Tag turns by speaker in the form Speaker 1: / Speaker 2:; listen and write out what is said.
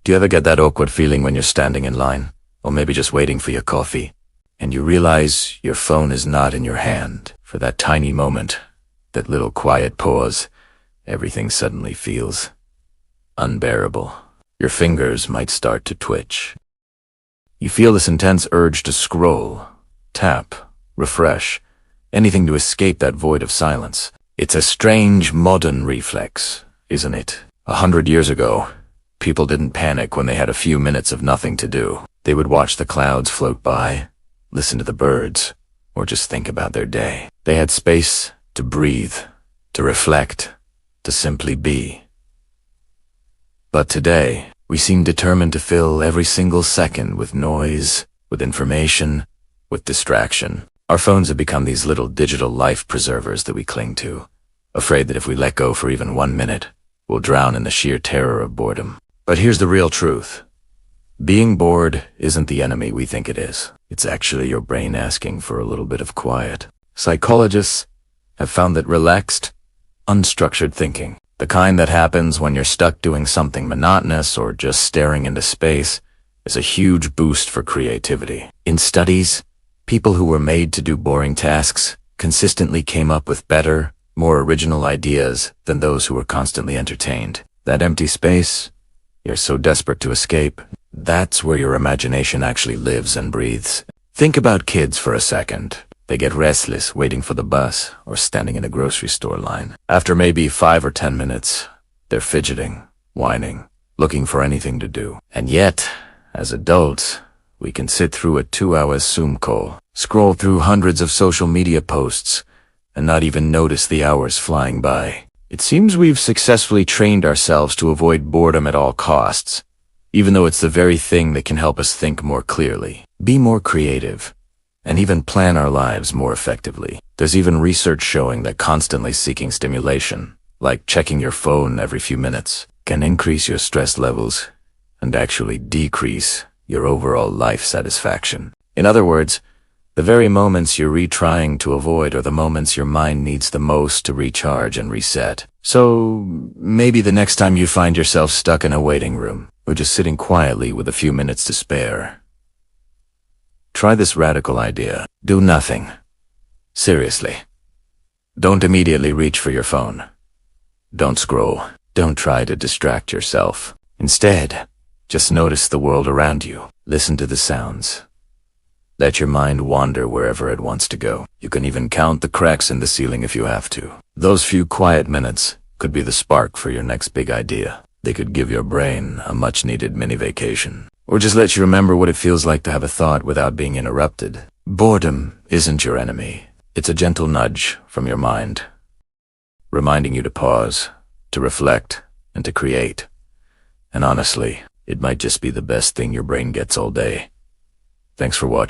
Speaker 1: Do you ever get that awkward feeling when you're standing in line, or maybe just waiting for your coffee, and you realize your phone is not in your hand? For that tiny moment, that little quiet pause, everything suddenly feels unbearable. Your fingers might start to twitch. You feel this intense urge to scroll, tap, refresh, anything to escape that void of silence. It's a strange modern reflex, isn't it? 100 years ago, people didn't panic when they had a few minutes of nothing to do. They would watch the clouds float by, listen to the birds, or just think about their day. They had space to breathe, to reflect, to simply be. But today, we seem determined to fill every single second with noise, with information, with distraction. Our phones have become these little digital life preservers that we cling to, afraid that if we let go for even 1 minute, we'll drown in the sheer terror of boredom. But here's the real truth. Being bored isn't the enemy we think it is. It's actually your brain asking for a little bit of quiet. Psychologists have found that relaxed, unstructured thinking, the kind that happens when you're stuck doing something monotonous or just staring into space, is a huge boost for creativity. In studies, people who were made to do boring tasks consistently came up with better, more original ideas than those who were constantly entertained. That empty space you're so desperate to escape, that's where your imagination actually lives and breathes. Think about kids for a second. They get restless waiting for the bus or standing in a grocery store line. After maybe 5 or 10 minutes, they're fidgeting, whining, looking for anything to do. And yet, as adults, we can sit through a 2-hour Zoom call, scroll through hundreds of social media posts, and not even notice the hours flying by. It seems we've successfully trained ourselves to avoid boredom at all costs, even though it's the very thing that can help us think more clearly, be more creative, and even plan our lives more effectively. There's even research showing that constantly seeking stimulation, like checking your phone every few minutes, can increase your stress levels and actually decrease your overall life satisfaction. In other words, the very moments you're retrying to avoid are the moments your mind needs the most to recharge and reset. So maybe the next time you find yourself stuck in a waiting room, or just sitting quietly with a few minutes to spare, try this radical idea. Do nothing. Seriously. Don't immediately reach for your phone. Don't scroll. Don't try to distract yourself. Instead, just notice the world around you. Listen to the sounds. Let your mind wander wherever it wants to go. You can even count the cracks in the ceiling if you have to. Those few quiet minutes could be the spark for your next big idea. They could give your brain a much-needed mini-vacation. Or just let you remember what it feels like to have a thought without being interrupted. Boredom isn't your enemy. It's a gentle nudge from your mind, reminding you to pause, to reflect, and to create. And honestly, it might just be the best thing your brain gets all day. Thanks for watching.